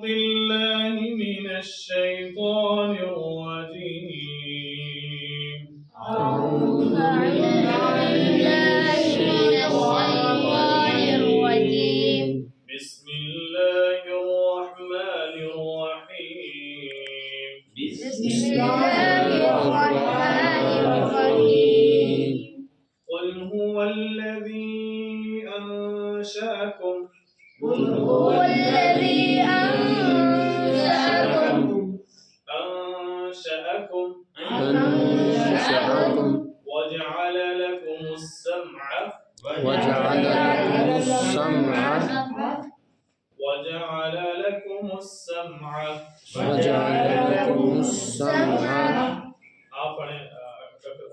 بالله من الشيطان الرجيم أعوذ بالله من الشيطان الرجيم. بسم الله الرحمن الرحيم بسم الله الرحمن الرحيم. قل هو الذي أنشأكم قل هو الذي أنشأكم وجعل لكم السمع وجعل لكم السمع आप पढ़ें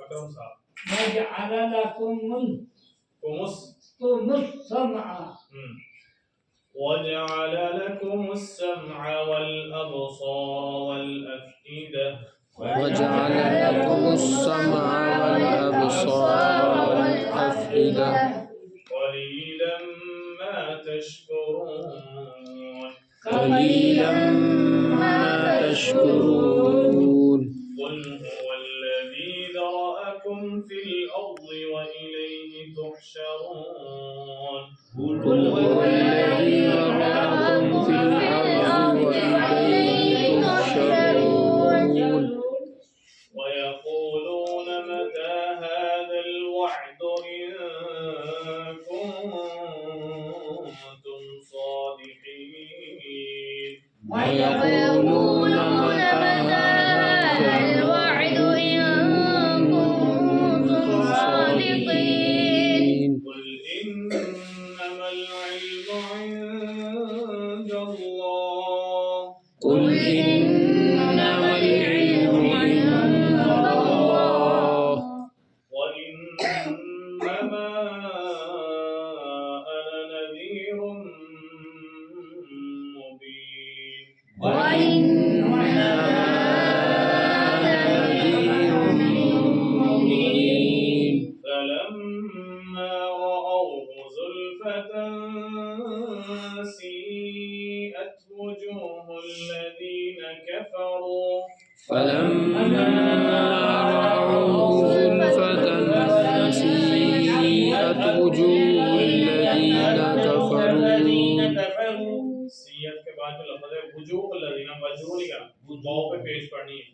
अकरम साहब وجعل لكم السمع وجعل لكم السمع والأبصار والأفئدة وجعل لكم السمع والأبصار والأفئدة قليلا ما تشكرون قليلا ما تشكرون. قل هو الذي ذرأكم في الأرض وإليه تحشرون قل هو الذي ذرأكم في الأرض وإليه تحشرون. ويقولون متى هذا الوعد إن كنتم صادقين ويقولون متى هذا الوعد إن كنتم صادقين. قل إنما العلم عند الله قل إنما العلم عند الله وإنما أنا نذير مبين وإنما أنا نذير مبين. فلما رأوه زلفة سيئت وجوه الذين كفروا فلما رأوه زلفة سيئت وجوه الذين كفروا. सीयत के बाद जो लफ्ज़ है वजूह लज़ीना वजूह नहीं करना वाव पे पेश पढ़नी है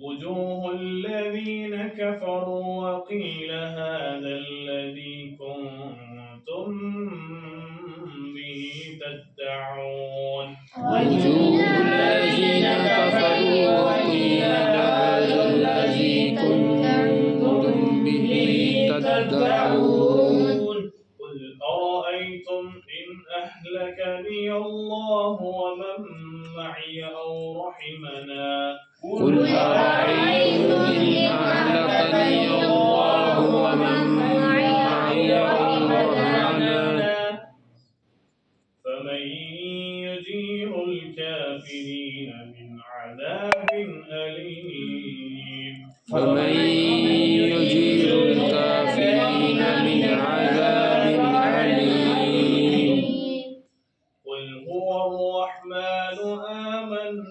वजूह الذين كفروا وقيل هذا الذي كنتم به تدعون وجوه الذين كفروا وقيل هذا الذي كنتم به تدعون. قل أرأيتم إن أهلكني الله ومن معي أو رحمنا قل أرأيتم إن أهلكني الله ومن معي أو رحمنا فمن يجير الكافرين من عذاب أليم فمن يجير الكافرين من عذاب أليم. قل هو الرحمن آمنا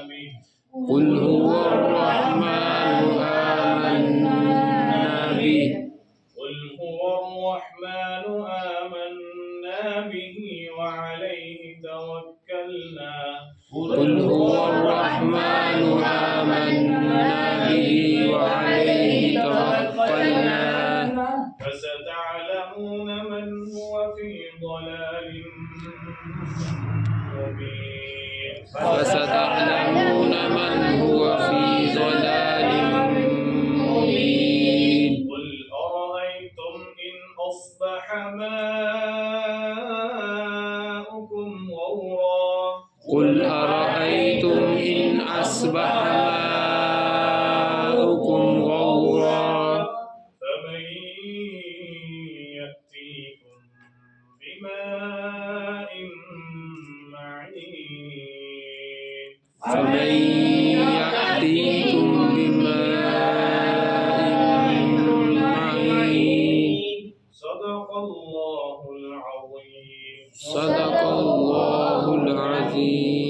به قل هو الرحمن آمنا به قل هو الرحمن آمنا به وعليه توكلنا قل هو الرحمن آمنا به وعليه توكلنا. فستعلمون من هو في ضلال مبين فستعلمون من هو في ضلال مبين. قل أرأيتم إن أصبح ماؤكم غورا قل أرأيتم إن أصبح ماؤكم غورا فمن يأتيكم بماء معين فمن يأتيكم بماء معين. الله العظيم. صدق الله العظيم.